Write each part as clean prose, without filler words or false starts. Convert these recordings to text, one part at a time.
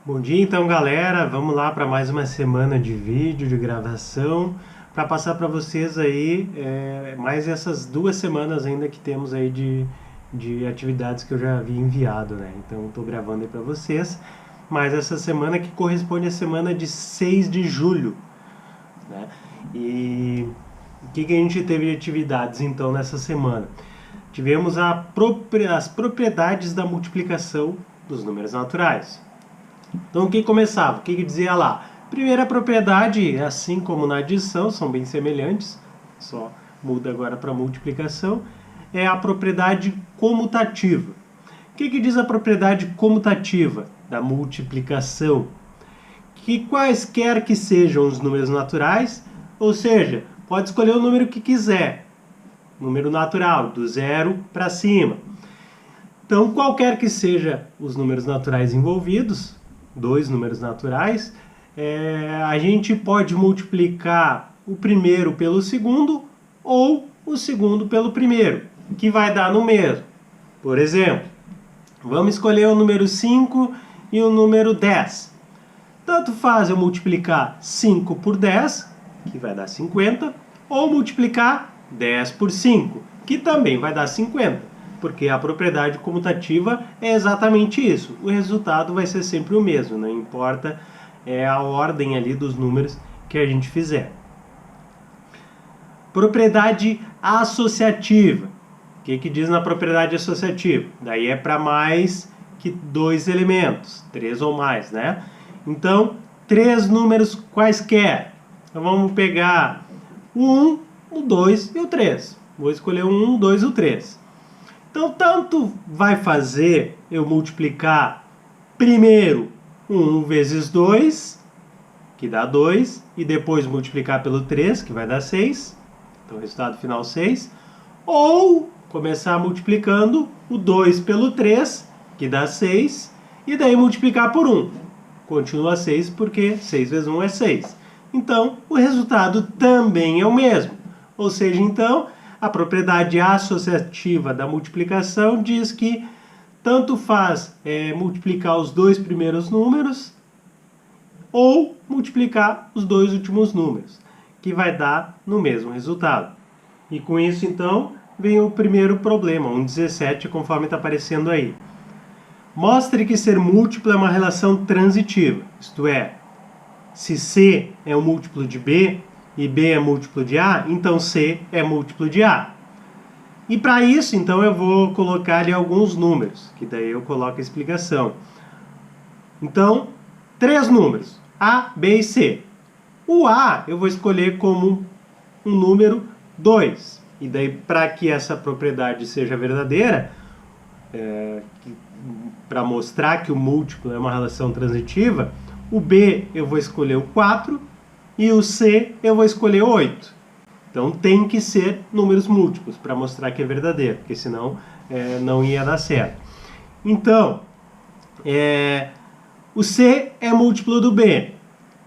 Bom dia então, galera, vamos lá para mais uma semana de vídeo, de gravação, para passar para vocês aí mais essas 2 semanas ainda que temos aí de atividades que eu já havia enviado, né? Então estou gravando aí para vocês, mas essa semana que corresponde à semana de 6 de julho, né? E o que a gente teve de atividades então nessa semana? Tivemos as propriedades da multiplicação dos números naturais. Então, o que começava? O que dizia lá? Primeira propriedade, assim como na adição, são bem semelhantes, só muda agora para multiplicação, é a propriedade comutativa. O que diz a propriedade comutativa da multiplicação? Que quaisquer que sejam os números naturais, ou seja, pode escolher o número que quiser, número natural, do 0 para cima. Então, qualquer que seja os números naturais envolvidos, dois números naturais, a gente pode multiplicar o primeiro pelo segundo ou o segundo pelo primeiro, que vai dar no mesmo. Por exemplo, vamos escolher o número 5 e o número 10. Tanto faz eu multiplicar 5 por 10, que vai dar 50, ou multiplicar 10 por 5, que também vai dar 50. Porque a propriedade comutativa é exatamente isso. O resultado vai ser sempre o mesmo, não importa a ordem ali dos números que a gente fizer. Propriedade associativa. O que diz na propriedade associativa? Daí é para mais que 2 elementos, 3 ou mais, né? Então, 3 números quaisquer. Então, vamos pegar o 1, o 2 e o 3. Vou escolher o 1, o 2 e o 3. Então, tanto vai fazer eu multiplicar primeiro 1 vezes 2, que dá 2, e depois multiplicar pelo 3, que vai dar 6, então resultado final 6, ou começar multiplicando o 2 pelo 3, que dá 6, e daí multiplicar por 1. Continua 6 porque 6 vezes 1 é 6. Então, o resultado também é o mesmo. Ou seja, então, a propriedade associativa da multiplicação diz que tanto faz multiplicar os dois primeiros números ou multiplicar os dois últimos números, que vai dar no mesmo resultado. E com isso, então, vem o primeiro problema, um 17, conforme está aparecendo aí. Mostre que ser múltiplo é uma relação transitiva, isto é, se C é um múltiplo de B, e B é múltiplo de A, então C é múltiplo de A. E para isso, então, eu vou colocar ali alguns números, que daí eu coloco a explicação. Então, 3 números, A, B e C. O A eu vou escolher como um número 2. E daí, para que essa propriedade seja verdadeira, para mostrar que o múltiplo é uma relação transitiva, o B eu vou escolher o 4, e o C eu vou escolher 8. Então tem que ser números múltiplos para mostrar que é verdadeiro, porque senão não ia dar certo. Então, o C é múltiplo do B.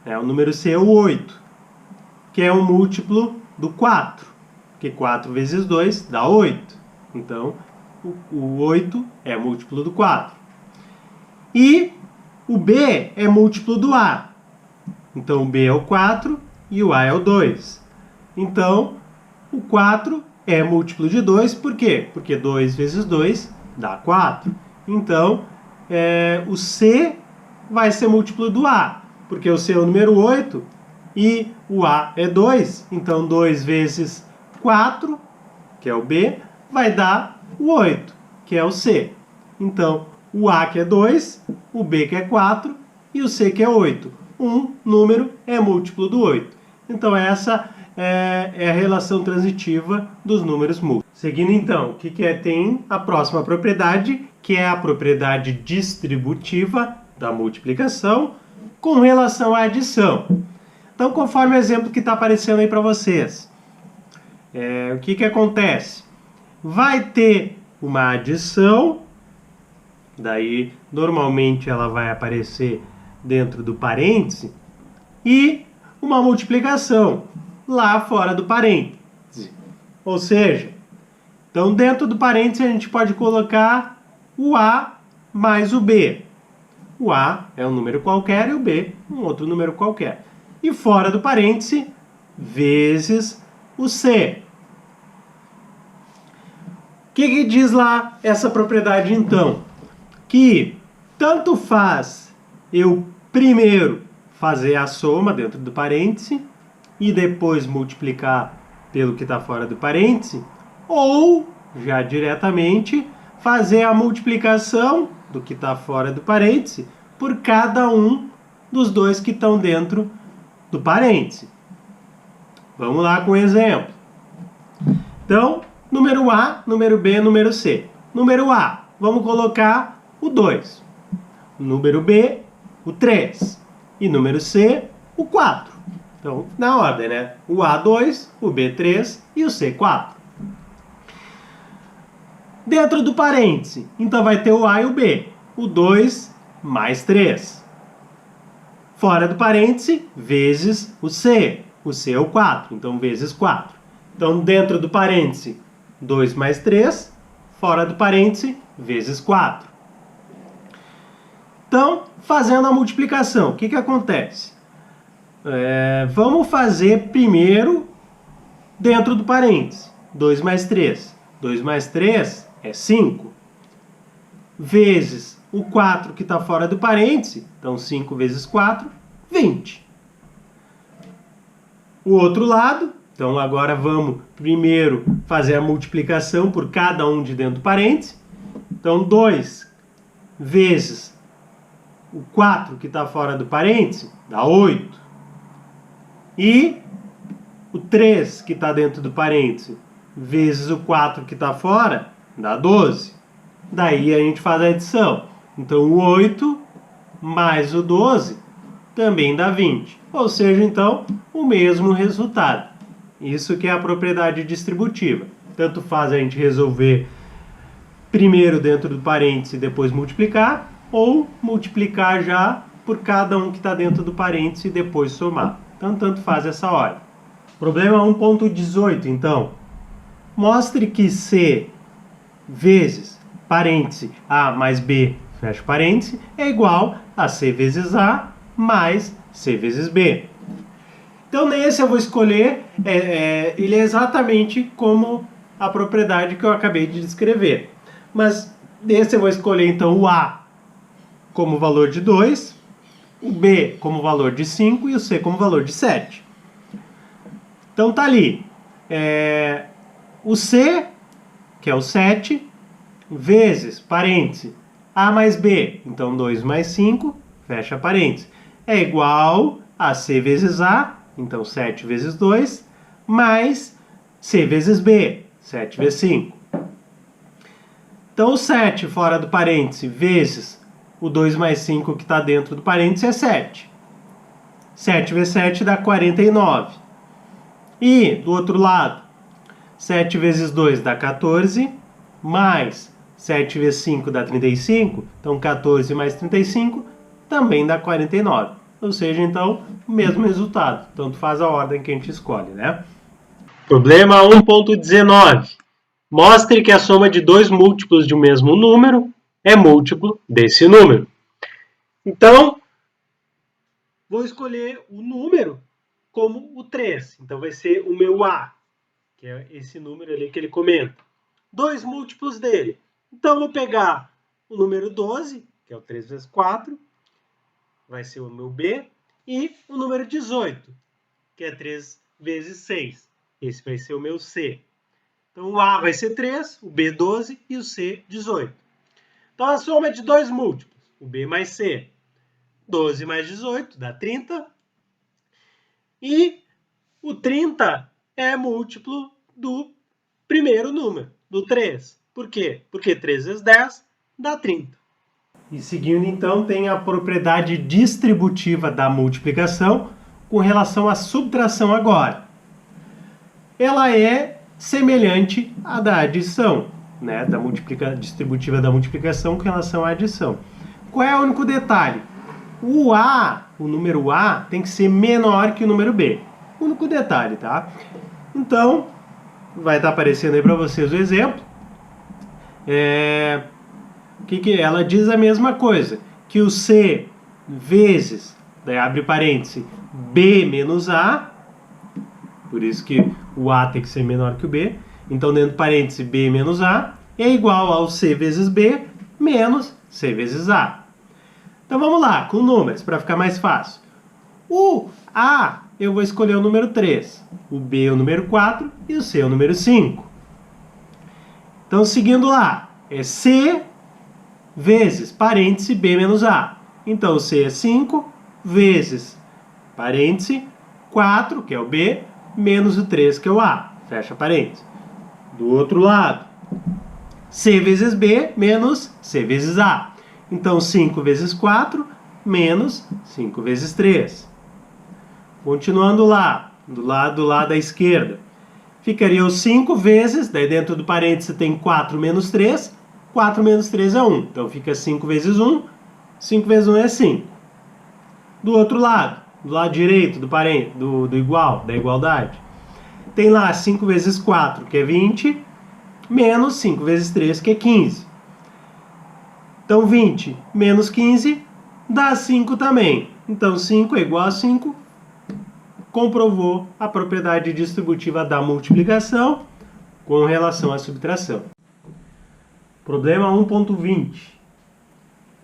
O número C é o 8, que é um múltiplo do 4, porque 4 vezes 2 dá 8. Então, o 8 é múltiplo do 4. E o B é múltiplo do A. Então, o B é o 4 e o A é o 2. Então, o 4 é múltiplo de 2, por quê? Porque 2 vezes 2 dá 4. Então, o C vai ser múltiplo do A, porque o C é o número 8 e o A é 2. Então, 2 vezes 4, que é o B, vai dar o 8, que é o C. Então, o A que é 2, o B que é 4 e o C que é 8. Um número é múltiplo do 8. Então, essa é a relação transitiva dos números múltiplos. Seguindo, então, o que tem a próxima propriedade, que é a propriedade distributiva da multiplicação com relação à adição. Então, conforme o exemplo que está aparecendo aí para vocês, o que acontece? Vai ter uma adição, daí normalmente ela vai aparecer dentro do parêntese, e uma multiplicação lá fora do parêntese. Ou seja, então dentro do parêntese a gente pode colocar o A mais o B. o A é um número qualquer e o B um outro número qualquer. E fora do parêntese, vezes o C. O que diz lá essa propriedade, então? Que tanto faz eu primeiro fazer a soma dentro do parêntese e depois multiplicar pelo que está fora do parêntese, ou já diretamente fazer a multiplicação do que está fora do parêntese por cada um dos dois que estão dentro do parêntese. Vamos lá com o exemplo. Então, número A, número B, número C. Número A, vamos colocar o 2. Número B, o 3. E número C, o 4. Então, na ordem, né? O A, 2, o B, 3 e o C, 4. Dentro do parêntese, então vai ter o A e o B. O 2 mais 3. Fora do parêntese, vezes o C. O C é o 4, então vezes 4. Então, dentro do parêntese, 2 mais 3. Fora do parêntese, vezes 4. Então, fazendo a multiplicação, o que acontece? Vamos fazer primeiro dentro do parêntese. 2 mais 3. 2 mais 3 é 5. Vezes o 4 que está fora do parêntese. Então, 5 vezes 4, 20. O outro lado, então agora vamos primeiro fazer a multiplicação por cada um de dentro do parêntese. Então, 2 vezes o 4 que está fora do parêntese dá 8. E o 3 que está dentro do parêntese vezes o 4 que está fora dá 12. Daí a gente faz a adição. Então, o 8 mais o 12 também dá 20. Ou seja, então, o mesmo resultado. Isso que é a propriedade distributiva. Tanto faz a gente resolver primeiro dentro do parêntese e depois multiplicar, ou multiplicar já por cada um que está dentro do parêntese e depois somar. Então, tanto faz essa hora. Problema 1.18, então. Mostre que C vezes parêntese A mais B, fecha parêntese, é igual a C vezes A mais C vezes B. Então, nesse eu vou escolher, ele é exatamente como a propriedade que eu acabei de descrever. Mas nesse eu vou escolher, então, o A como valor de 2, o B como valor de 5 e o C como valor de 7. Então, tá ali. O C, que é o 7, vezes, parêntese, A mais B, então 2 mais 5, fecha parêntese, é igual a C vezes A, então 7 vezes 2, mais C vezes B, 7 vezes 5. Então, o 7 fora do parêntese vezes o 2 mais 5 que está dentro do parêntese é 7. 7 vezes 7 dá 49. E, do outro lado, 7 vezes 2 dá 14, mais 7 vezes 5 dá 35, então 14 mais 35 também dá 49. Ou seja, então, o mesmo resultado. Tanto faz a ordem que a gente escolhe, né? Problema 1.19. Mostre que a soma de dois múltiplos de um mesmo número é múltiplo desse número. Então, vou escolher o número como o 3. Então, vai ser o meu A, que é esse número ali que ele comenta. Dois múltiplos dele. Então, vou pegar o número 12, que é o 3 vezes 4, vai ser o meu B, e o número 18, que é 3 vezes 6. Esse vai ser o meu C. Então, o A vai ser 3, o B 12 e o C 18. Então, a soma é de dois múltiplos, o B mais C. 12 mais 18 dá 30. E o 30 é múltiplo do primeiro número, do 3. Por quê? Porque 3 vezes 10 dá 30. E seguindo, então, tem a propriedade distributiva da multiplicação com relação à subtração agora. Ela é semelhante à da adição, né? Da distributiva da multiplicação com relação à adição. Qual é o único detalhe? O A, o número A, tem que ser menor que o número B. Único detalhe, tá? Então, vai estar aparecendo aí para vocês o exemplo. Ela diz a mesma coisa, que o C vezes, daí abre parênteses, B menos A, por isso que o A tem que ser menor que o B, então dentro do parênteses B menos A é igual ao C vezes B menos C vezes A. Então vamos lá, com números, para ficar mais fácil. O A eu vou escolher o número 3, o B o número 4 e o C o número 5. Então seguindo lá, é C vezes parêntese B menos A. Então o C é 5 vezes parêntese 4, que é o B, menos o 3, que é o A. Fecha parênteses. Do outro lado, C vezes B menos C vezes A. Então 5 vezes 4 menos 5 vezes 3. Continuando lá, do lado lá da esquerda, ficaria o 5 vezes, daí dentro do parênteses tem 4 menos 3, 4 menos 3 é 1. Então fica 5 vezes 1, 5 vezes 1 é 5. Do outro lado, do lado direito do parênteses, do igual, da igualdade, tem lá 5 vezes 4, que é 20, menos 5 vezes 3, que é 15. Então 20 menos 15 dá 5 também. Então 5 é igual a 5. Comprovou a propriedade distributiva da multiplicação com relação à subtração. Problema 1.20.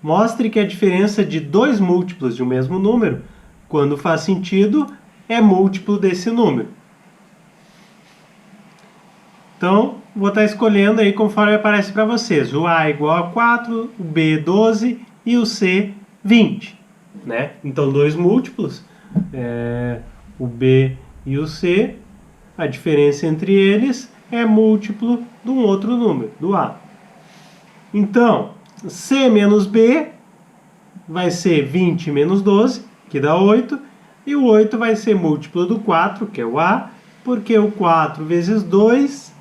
Mostre que a diferença de dois múltiplos de um mesmo número, quando faz sentido, é múltiplo desse número. Então, vou estar escolhendo aí conforme aparece para vocês. O A é igual a 4, o B 12 e o C 20. Né? Então, dois múltiplos, o B e o C, a diferença entre eles é múltiplo de um outro número, do A. Então, C menos B vai ser 20 menos 12, que dá 8, e o 8 vai ser múltiplo do 4, que é o A, porque o 4 vezes 2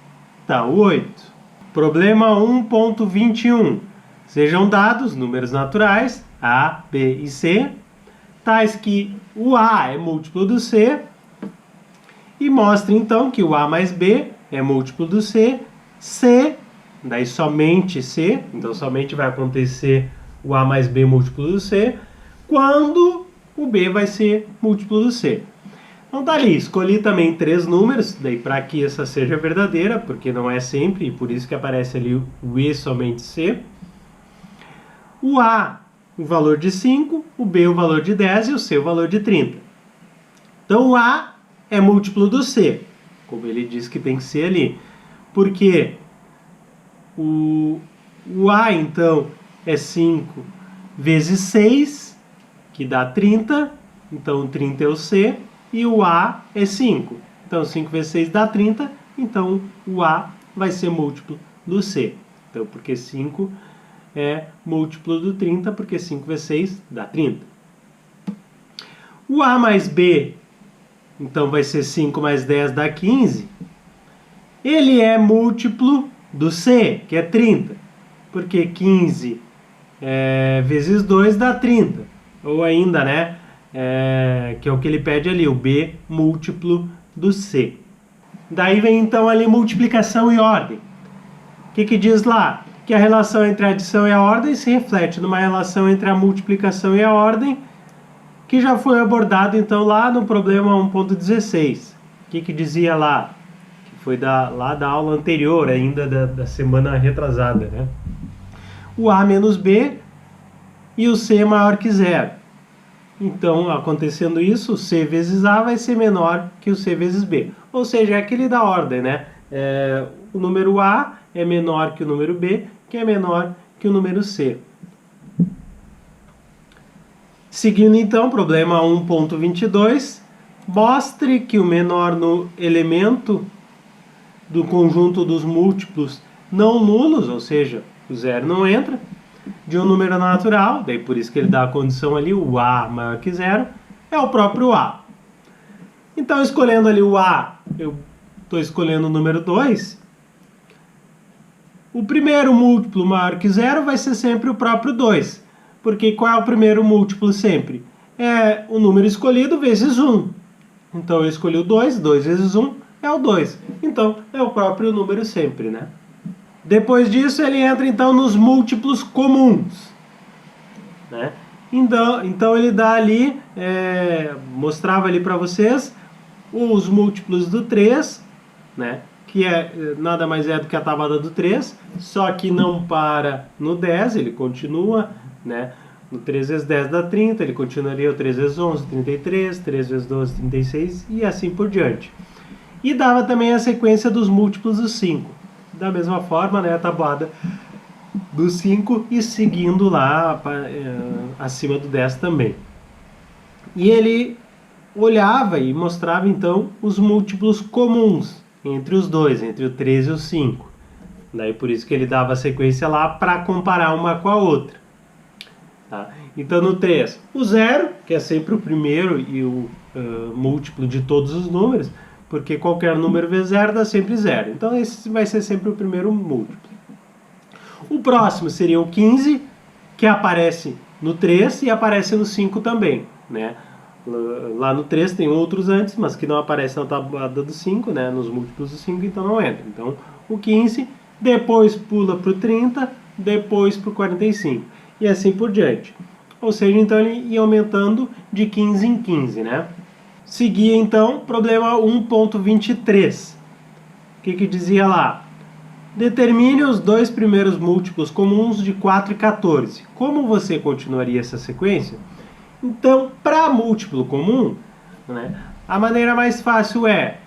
dá o 8. Problema 1.21. Sejam dados números naturais, A, B e C, tais que o A é múltiplo do C, e mostre então que o A mais B é múltiplo do C, C, daí somente C, então somente vai acontecer o A mais B múltiplo do C, quando o B vai ser múltiplo do C. Então tá ali, escolhi também 3 números, daí para que essa seja verdadeira, porque não é sempre, e por isso que aparece ali o E somente C. O A, o valor de 5, o B, o valor de 10 e o C, o valor de 30. Então o A é múltiplo do C, como ele diz que tem que ser ali, porque o A, então, é 5 vezes 6, que dá 30, então 30 é o C, e o A é 5. Então 5 vezes 6 dá 30, então o A vai ser múltiplo do C. Então, porque 5 é múltiplo do 30, porque 5 vezes 6 dá 30. O A mais B, então vai ser 5 mais 10 dá 15. Ele é múltiplo do C, que é 30, porque 15 vezes 2 dá 30. Ou ainda, né, que é o que ele pede ali, o B múltiplo do C. Daí vem então ali multiplicação e ordem. O que diz lá? Que a relação entre a adição e a ordem se reflete numa relação entre a multiplicação e a ordem, que já foi abordado então lá no problema 1.16. O que dizia lá? Que foi lá da aula anterior, ainda da semana retrasada, né? O A menos B e o C é maior que zero. Então, acontecendo isso, o C vezes A vai ser menor que o C vezes B. Ou seja, é aquele da ordem, né? O número A é menor que o número B, que é menor que o número C. Seguindo então, problema 1.22, mostre que o menor no elemento do conjunto dos múltiplos não nulos, ou seja, o zero não entra, de um número natural, daí por isso que ele dá a condição ali, o A maior que zero, é o próprio A. Então, escolhendo ali o A, eu estou escolhendo o número 2, o primeiro múltiplo maior que zero vai ser sempre o próprio 2, porque qual é o primeiro múltiplo sempre? É o número escolhido vezes 1. Então, eu escolhi o 2, 2 vezes 1 é o 2. Então, é o próprio número sempre, né? Depois disso, ele entra então nos múltiplos comuns. né? Então ele dá ali, mostrava ali para vocês os múltiplos do 3, né? Que nada mais é do que a tabuada do 3, só que não para no 10, ele continua, né? No 3 vezes 10 dá 30, ele continuaria o 3 vezes 11, 33, 3 vezes 12, 36 e assim por diante. E dava também a sequência dos múltiplos do 5. Da mesma forma, né, a tabuada do 5 e seguindo lá acima do 10 também. E ele olhava e mostrava então os múltiplos comuns entre os dois, entre o 3 e o 5. Daí por isso que ele dava a sequência lá para comparar uma com a outra. Tá? Então no 3, o 0, que é sempre o primeiro e o múltiplo de todos os números, porque qualquer número vezes 0 dá sempre 0. Então esse vai ser sempre o primeiro múltiplo. O próximo seria o 15, que aparece no 3 e aparece no 5 também, né? Lá no 3 tem outros antes, mas que não aparecem na tabuada do 5, né? Nos múltiplos do 5, então não entra. Então o 15, depois pula para o 30, depois para o 45 e assim por diante. Ou seja, então ele ia aumentando de 15 em 15, né? Seguia então problema 1.23. O que dizia lá? Determine os dois primeiros múltiplos comuns de 4 e 14. Como você continuaria essa sequência? Então, para múltiplo comum, né, a maneira mais fácil é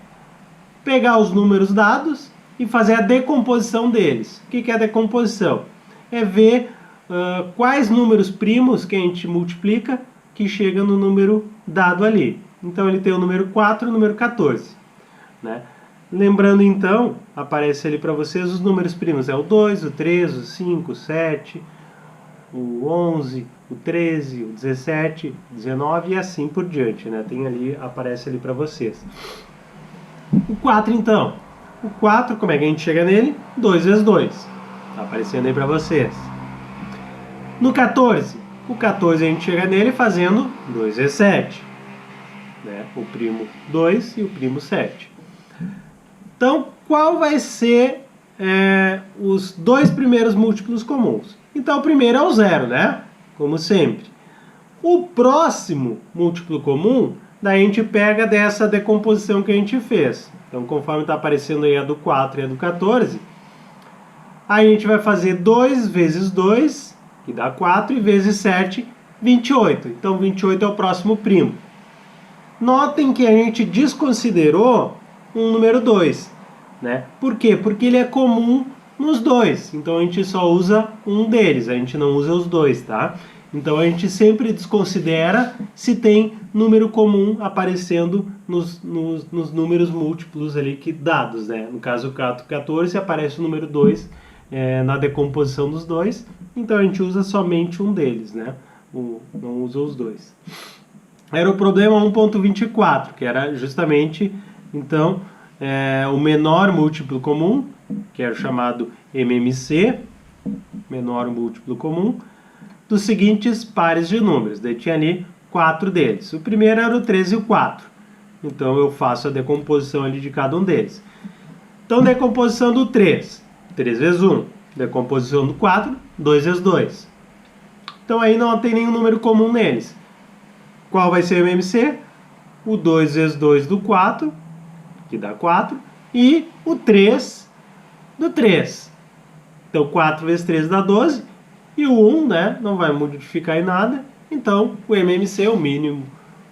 pegar os números dados e fazer a decomposição deles. O que é a decomposição? É ver quais números primos que a gente multiplica que chega no número dado ali. Então ele tem o número 4 e o número 14. Né? Lembrando então, aparece ali para vocês os números primos. É o 2, o 3, o 5, o 7, o 11, o 13, o 17, o 19 e assim por diante. Né? Tem ali, aparece ali para vocês. O 4 então. O 4, como é que a gente chega nele? 2 vezes 2. Está aparecendo aí para vocês. No 14. O 14 a gente chega nele fazendo 2 vezes 7. Né? O primo 2 e o primo 7. Então, qual vai ser os dois primeiros múltiplos comuns? Então, o primeiro é o 0, né? Como sempre. O próximo múltiplo comum, daí a gente pega dessa decomposição que a gente fez. Então, conforme está aparecendo aí a do 4 e a do 14, aí a gente vai fazer 2 vezes 2, que dá 4, e vezes 7, 28. Então, 28 é o próximo primo. Notem que a gente desconsiderou um número 2, né? Por quê? Porque ele é comum nos dois, então a gente só usa um deles, a gente não usa os dois, tá? Então a gente sempre desconsidera se tem número comum aparecendo nos números múltiplos ali dados, né? No caso, o 14 aparece o número 2 na decomposição dos dois, então a gente usa somente um deles, né? Não usa os dois. Era o problema 1.24, que era justamente, então, o menor múltiplo comum, que era o chamado MMC, menor múltiplo comum, dos seguintes pares de números. Daí tinha ali 4 deles. O primeiro era o 13 e o 4. Então eu faço a decomposição ali de cada um deles. Então, decomposição do 3, 3 vezes 1. Decomposição do 4, 2 vezes 2. Então aí não tem nenhum número comum neles. Qual vai ser o MMC? O 2 vezes 2 do 4, que dá 4, e o 3 do 3. Então 4 vezes 3 dá 12, e o 1, né, não vai modificar em nada, então o MMC, o mínimo,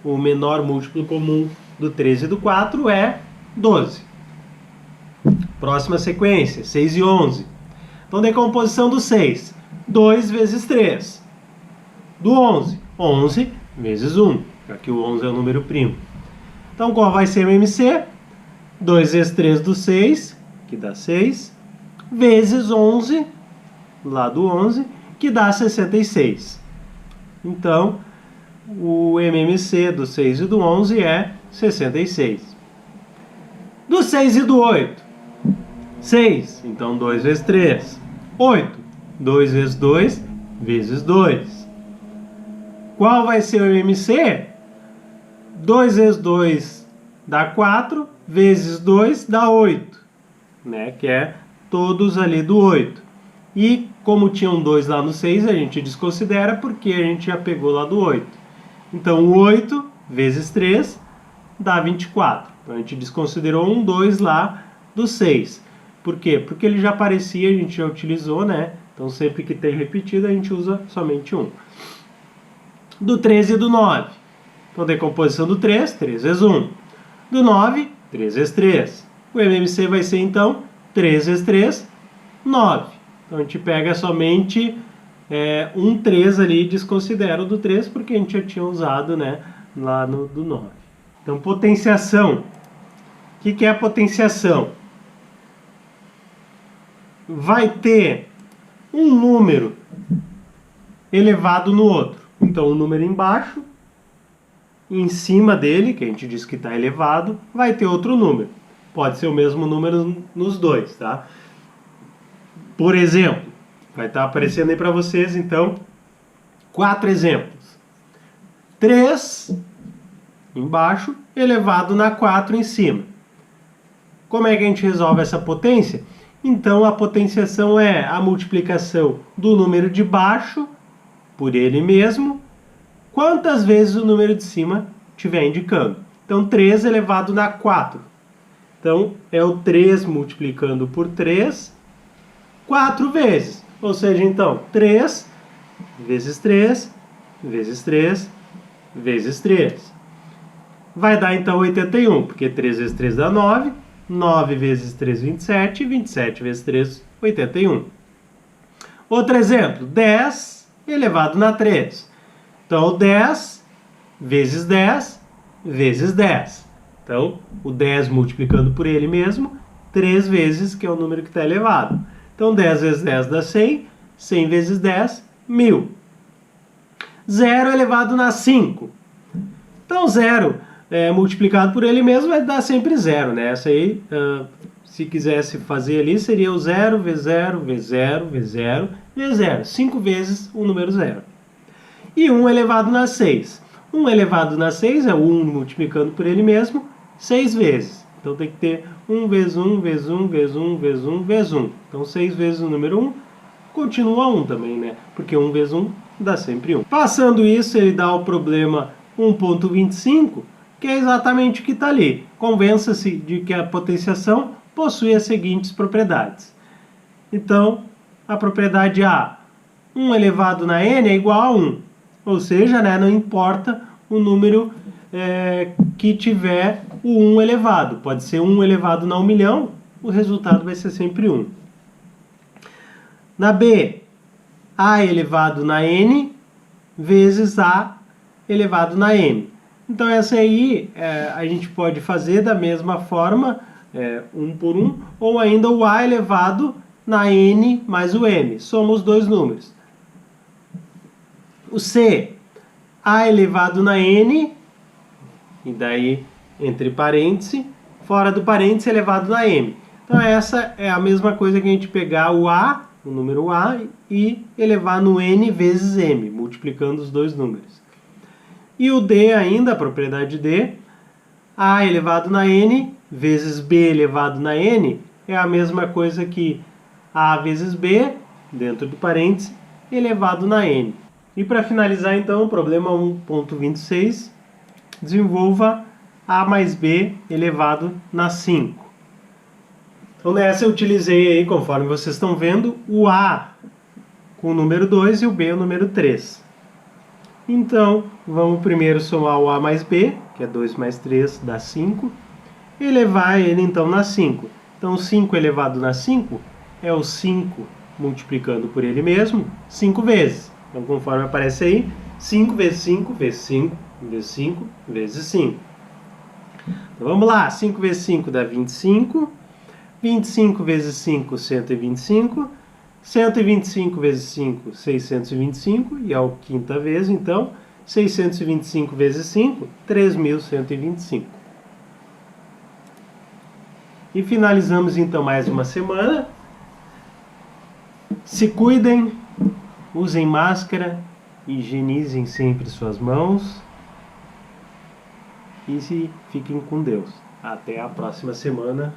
o menor múltiplo comum do 13 e do 4 é 12. Próxima sequência, 6 e 11. Então decomposição do 6, 2 vezes 3. Do 11, 11 vezes 1, aqui o 11 é o número primo. Então qual vai ser o MMC? 2 vezes 3 do 6, que dá 6, vezes 11, lá do 11, que dá 66. Então, o MMC do 6 e do 11 é 66. Do 6 e do 8, 6, então 2 vezes 3, 8, 2 vezes 2, vezes 2. Qual vai ser o MMC? 2 vezes 2 dá 4, vezes 2 dá 8, né? Que é todos ali do 8. E Como tinha um 2 lá no 6, a gente desconsidera porque a gente já pegou lá do 8. Então, 8 vezes 3 dá 24. Então, a gente desconsiderou um 2 lá do 6. Por quê? Porque ele já aparecia, a gente já utilizou, né? Então, sempre que tem repetido, a gente usa somente um. Do 13 e do 9. Então, decomposição do 3, 3 vezes 1. Do 9, 3 vezes 3. O MMC vai ser, então, 3 vezes 3, 9. Então, a gente pega somente um 3 ali e desconsidera o do 3, porque a gente já tinha usado, né, lá no do 9. Então, potenciação. O que é a potenciação? Vai ter um número elevado no outro. Então, o número embaixo, em cima dele, que a gente diz que está elevado, vai ter outro número. Pode ser o mesmo número nos dois, tá? Por exemplo, vai estar aparecendo aí para vocês, então, 4 exemplos. 3 embaixo, elevado na 4 em cima. Como é que a gente resolve essa potência? Então, a potenciação é a multiplicação do número de baixo por ele mesmo, quantas vezes o número de cima estiver indicando. Então, 3 elevado na 4. Então, é o 3 multiplicando por 3, 4 vezes. Ou seja, então, 3 vezes 3, vezes 3, vezes 3. Vai dar, então, 81, porque 3 vezes 3 dá 9, 9 vezes 3, 27, 27 vezes 3, 81. Outro exemplo, 10 elevado na 3. Então, 10 vezes 10 vezes 10. Então, o 10 multiplicando por ele mesmo, 3 vezes, que é o número que está elevado. Então, 10 vezes 10 dá 100, 100 vezes 10, 1000. 0 elevado na 5. Então, 0 multiplicado por ele mesmo vai dar sempre 0, né? Essa aí, se quisesse fazer ali, seria o 0 vezes 0, vezes 0, vezes 0, vezes 0. 5 vezes o número 0. E 1 elevado na 6. 1 elevado na 6 é o 1 multiplicando por ele mesmo 6 vezes. Então tem que ter 1 vezes 1, vezes 1, vezes 1, vezes 1, vezes 1. Então 6 vezes o número 1 continua 1 também, né? Porque 1 vezes 1 dá sempre 1. Passando isso, ele dá o problema 1.25, que é exatamente o que está ali. Convença-se de que a potenciação possui as seguintes propriedades. Então, a propriedade A, 1 elevado na n é igual a 1. Ou seja, né, não importa o número que tiver o 1 elevado. Pode ser 1 elevado na 1 milhão, o resultado vai ser sempre 1. Na B, A elevado na n vezes A elevado na m. Então essa aí a gente pode fazer da mesma forma, 1 por 1, ou ainda o A elevado na n mais o m. Somos dois números. O C, A elevado na n, e daí entre parênteses, fora do parênteses elevado na m. Então essa é a mesma coisa que a gente pegar o A, o número A, e elevar no n vezes m, multiplicando os dois números. E o D ainda, a propriedade D, A elevado na n vezes B elevado na n, é a mesma coisa que A vezes B, dentro do parênteses, elevado na n. E para finalizar, então, o problema 1.26, desenvolva A mais B elevado na 5. Então, nessa eu utilizei aí, conforme vocês estão vendo, o A com o número 2 e o B o número 3. Então, vamos primeiro somar o A mais B, que é 2 mais 3 dá 5, e elevar ele então na 5. Então, 5 elevado na 5 é o 5 multiplicando por ele mesmo 5 vezes. Então, conforme aparece aí, 5 vezes 5 vezes 5 vezes 5 vezes 5. Então, vamos lá, 5 vezes 5 dá 25, 25 vezes 5, 125, 125 vezes 5, 625, e é a quinta vez, então, 625 vezes 5, 3.125. E finalizamos, então, mais uma semana. Se cuidem, usem máscara, higienizem sempre suas mãos e fiquem com Deus. Até a próxima semana.